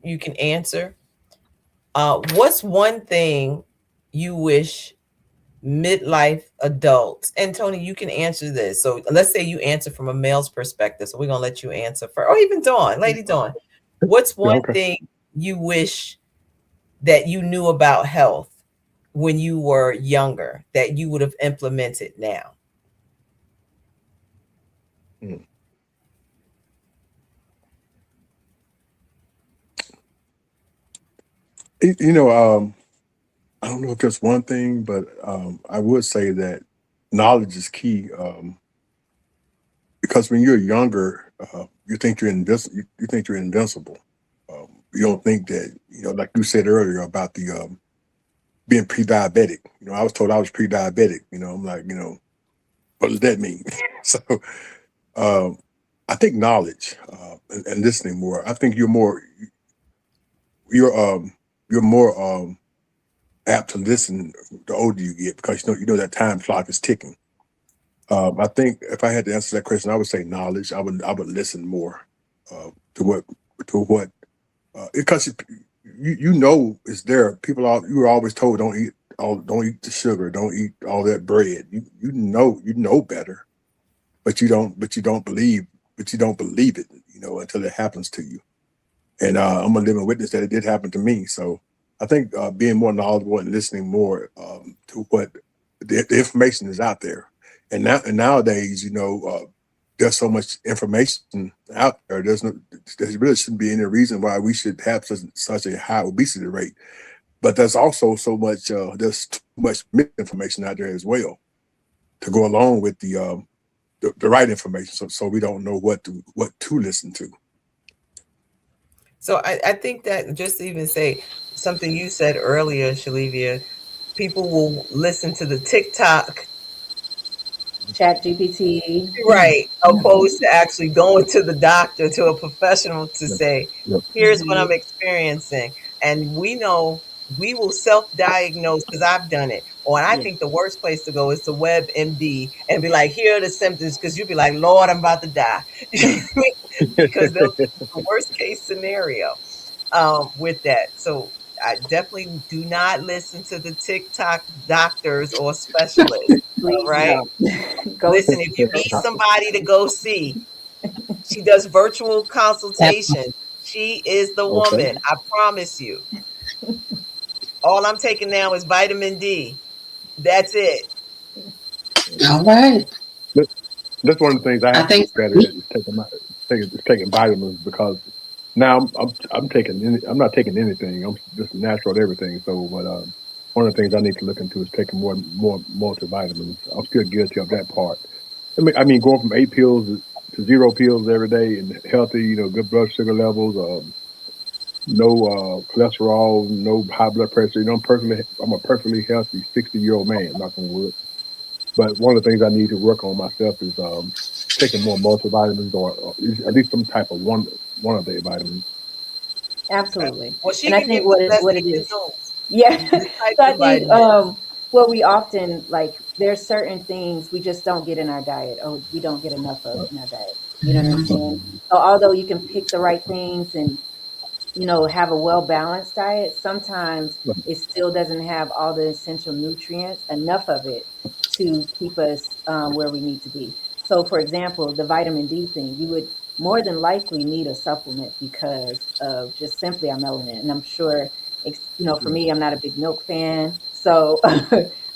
you can answer. What's one thing you wish midlife adults, and Tony, you can answer this. So let's say you answer from a male's perspective. So we're going to let you answer first. Or even Dawn, Lady Dawn. What's one thing you wish that you knew about health when you were younger that you would have implemented now? I don't know if there's one thing, but I would say that knowledge is key. Because when you're younger, you think you're invincible. You think you're invincible. You don't think that, like you said earlier about the being pre-diabetic. I was told I was pre-diabetic. I'm like, what does that mean? So I think knowledge and listening more. I think you're more apt to listen the older you get because you know that time clock is ticking. I think if I had to answer that question, I would say knowledge. I would listen more to what because it's there. You were always told don't eat the sugar, don't eat all that bread. You know better, but you don't believe it, until it happens to you. And I'm a living witness that it did happen to me. So I think being more knowledgeable and listening more to what the information is out there. And nowadays, there's so much information out there. There really shouldn't be any reason why we should have such a high obesity rate. But there's also so much there's too much misinformation out there as well to go along with the right information. So we don't know what to listen to. So I think that just to even say something you said earlier, Shelevia, people will listen to the TikTok Chat GPT. Right. Opposed to actually going to the doctor, to a professional to Yep. say, Yep. here's what I'm experiencing. And we know we will self-diagnose because I've done it. Or I Yeah. think the worst place to go is to WebMD and be like, here are the symptoms, because you'll be like, Lord, I'm about to die. Because they'll give you the worst case scenario with that. So I definitely do not listen to the TikTok doctors or specialists. All Please right. don't. Go Listen, if you need somebody to go see, she does virtual consultation. She is the Okay. woman. I promise you. All I'm taking now is vitamin D. That's it. All right. That's one of the things I I have to think get better at is taking vitamins, because now I'm I'm not taking anything. I'm just natural at everything. So, but one of the things I need to look into is taking more multivitamins. I'm still guilty of that part. I mean, going from 8 pills to 0 pills every day and healthy, good blood sugar levels, no cholesterol, no high blood pressure. I'm a perfectly healthy 60-year-old man. Knock on wood. But one of the things I need to work on myself is taking more multivitamins, or at least some type of one of the vitamins. Absolutely. Well, she And I can think give the what it blessings and is. zones. Yeah. Different types So I of think vitamins. what we often like, there's certain things we just don't get in our diet, or we don't get enough of in our diet. You know what I'm saying? So although you can pick the right things and have a well balanced diet, sometimes it still doesn't have all the essential nutrients, enough of it to keep us where we need to be. So, for example, the vitamin D thing, you would more than likely need a supplement because of just simply our melanin. And I'm sure, for me, I'm not a big milk fan, so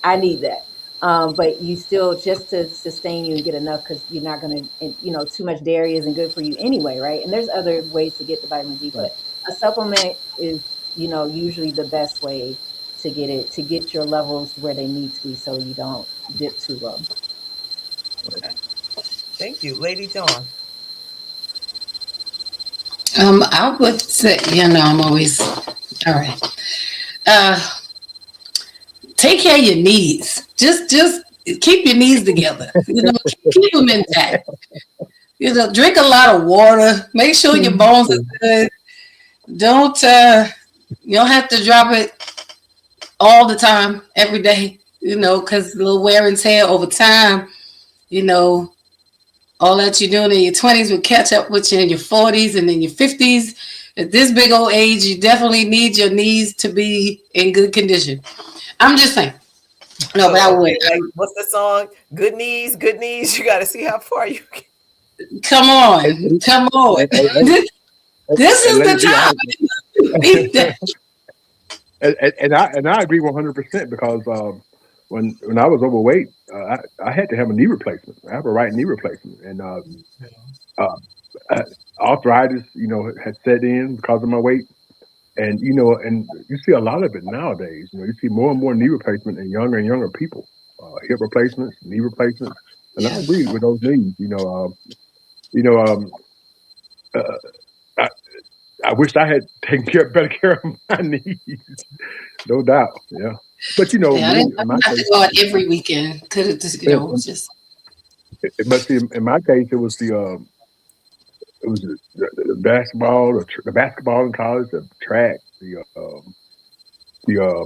I need that. But you still, just to sustain you and get enough, because you're not going to, too much dairy isn't good for you anyway, right? And there's other ways to get the vitamin D, Right. but a supplement is, usually the best way to get your levels where they need to be so you don't dip too low. Okay. Thank you. Lady Dawn. I would say, I'm always all right. Uh, take care of your knees. Just keep your knees together. Keep them intact. Drink a lot of water. Make sure your bones are good. Don't you don't have to drop it all the time, every day, because a little wear and tear over time, all that you're doing in your 20s will catch up with you in your 40s and in your 50s. At this big old age, you definitely need your knees to be in good condition. I'm just saying. No, but I would. Like, what's the song? Good knees, good knees. You got to see how far you can. Come on. Come on. This is the time. And I agree 100%, because when I was overweight, I had to have a knee replacement. I have a right knee replacement, and arthritis, had set in because of my weight, and and you see a lot of it nowadays. You see more and more knee replacement in younger and younger people, hip replacements, knee replacements, and I agree with those needs. Uh, I wish I had taken better care of my knees, no doubt. Yeah, but I me, didn't in my have to case, go out every weekend. Could have just, just. but see, in my case, it was the basketball, the basketball in college, the track, the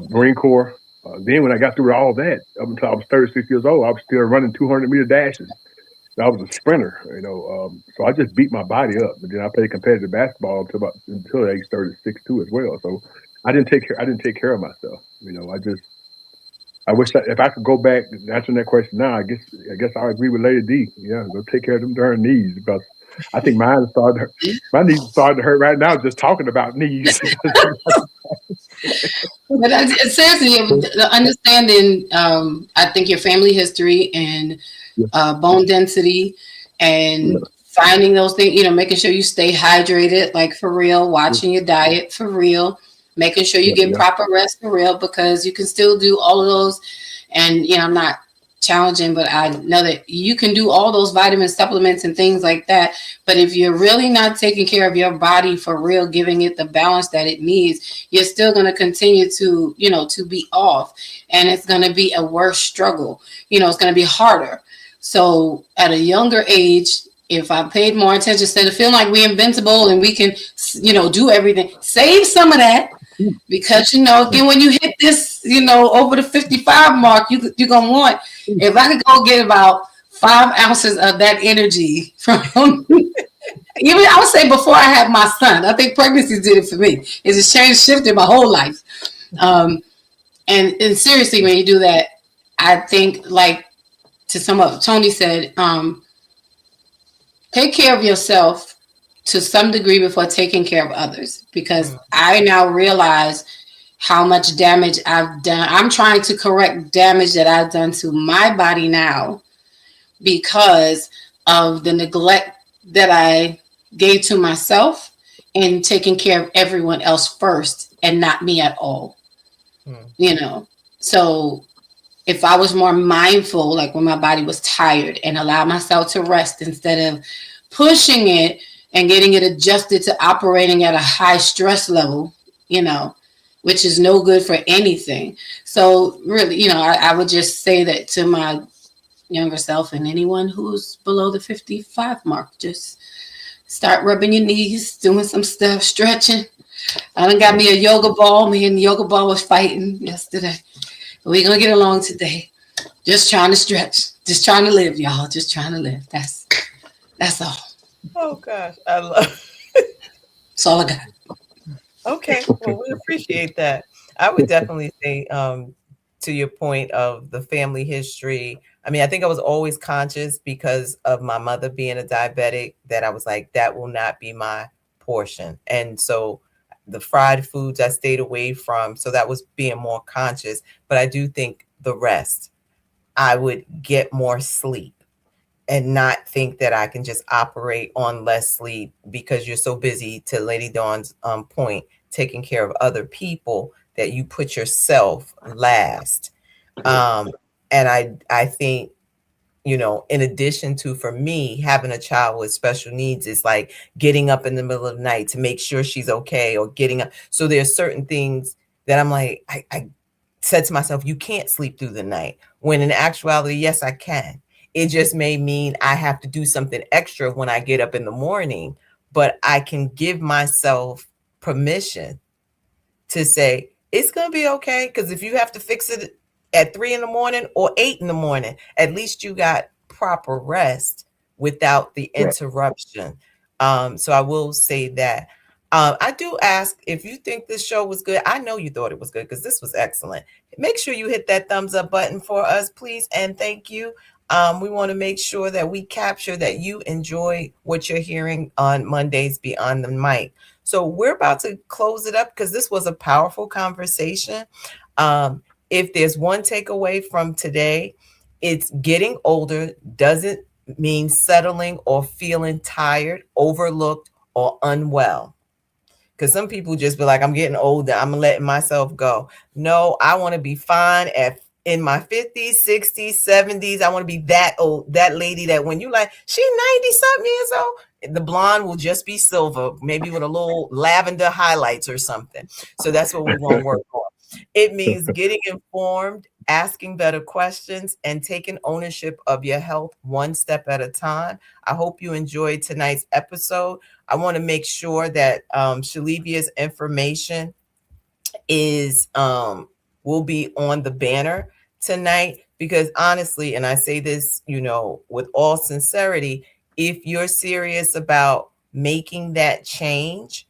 Marine Corps. Then when I got through all that, up until I was 36 years old, I was still running 200-meter dashes. I was a sprinter, so I just beat my body up. But then I played competitive basketball until age 36 too, as well. So I didn't take care of myself. I wish that if I could go back answering that question now, I guess I agree with Lady D. Yeah, go take care of them darn knees, because I think my knees started to hurt right now just talking about knees. But seriously, understanding, I think your family history and bone density and finding those things, making sure you stay hydrated, like for real, watching your diet for real, making sure you get proper rest for real, because you can still do all of those. And, I'm not challenging, but I know that you can do all those vitamin supplements and things like that. But if you're really not taking care of your body for real, giving it the balance that it needs, you're still going to continue to, to be off, and it's going to be a worse struggle. It's going to be harder. So at a younger age, if I paid more attention, instead of feeling like we're invincible and we can, do everything, save some of that. Because, again, when you hit this, over the 55 mark, you're going to want, if I could go get about 5 ounces of that energy from, even I would say before I had my son, I think pregnancy did it for me. It's a shifted my whole life. And seriously, when you do that, I think, like to sum up, Tony said, take care of yourself to some degree before taking care of others, because I now realize how much damage I've done. I'm trying to correct damage that I've done to my body now because of the neglect that I gave to myself and taking care of everyone else first and not me at all. So if I was more mindful, like when my body was tired, and allow myself to rest instead of pushing it and getting it adjusted to operating at a high stress level, which is no good for anything. So really, I would just say that to my younger self and anyone who's below the 55 mark, just start rubbing your knees, doing some stuff, stretching. I done got me a yoga ball. Me and the yoga ball was fighting yesterday. We're going to get along today. Just trying to stretch. Just trying to live, y'all. Just trying to live. That's all. Oh, gosh. I love That's all I got. Okay. Well, we appreciate that. I would definitely say, to your point of the family history, I mean, I think I was always conscious because of my mother being a diabetic that I was like, that will not be my portion. And so the fried foods I stayed away from. So that was being more conscious. But I do think the rest, I would get more sleep and not think that I can just operate on less sleep because you're so busy, to Lady Dawn's point, taking care of other people that you put yourself last. And I think, in addition to, for me, having a child with special needs is like getting up in the middle of the night to make sure she's okay, or getting up. So there's certain things that I'm like, I said to myself, you can't sleep through the night, when in actuality, yes, I can. It just may mean I have to do something extra when I get up in the morning, but I can give myself permission to say, it's going to be okay. Because if you have to fix it at 3 a.m. or 8 a.m, at least you got proper rest without the interruption. So I will say that. I do ask, if you think this show was good, I know you thought it was good because this was excellent. Make sure you hit that thumbs up button for us, please. And thank you. We want to make sure that we capture that you enjoy what you're hearing on Mondays Beyond the Mic. So we're about to close it up because this was a powerful conversation. If there's one takeaway from today, it's getting older doesn't mean settling or feeling tired, overlooked, or unwell. Because some people just be like, I'm getting older, I'm letting myself go. No, I want to be fine in my 50s, 60s, 70s. I want to be that old, that lady that when you like, she 90 something years old, the blonde will just be silver, maybe with a little lavender highlights or something. So that's what we want to work on. It means getting informed, asking better questions, and taking ownership of your health one step at a time. I hope you enjoyed tonight's episode. I want to make sure that Shelevia's information is will be on the banner tonight, because honestly, and I say this, with all sincerity, if you're serious about making that change,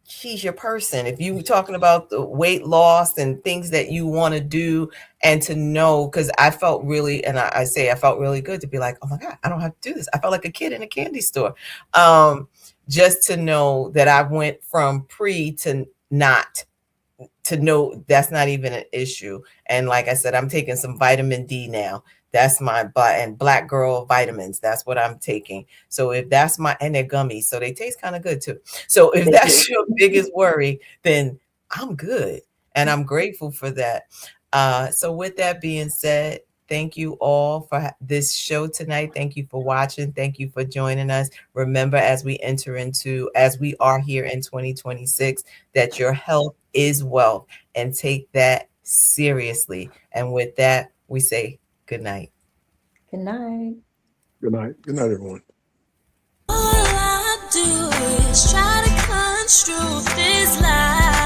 she's your person. If you were talking about the weight loss and things that you want to do, and to know, because I felt really, and I say I felt really good to be like, oh my God, I don't have to do this. I felt like a kid in a candy store. Just to know that I went from pre to not, to know that's not even an issue. And like I said, I'm taking some vitamin D now. That's my and black girl vitamins. That's what I'm taking. So if that's and they're gummies, so they taste kind of good too. So if that's your biggest worry, then I'm good. And I'm grateful for that. So with that being said, thank you all for this show tonight. Thank you for watching. Thank you for joining us. Remember, as we are here in 2026, that your health is wealth, and take that seriously. And with that, we say Good night. Good night. Good night. Good night, everyone. All I do is try to construe this life.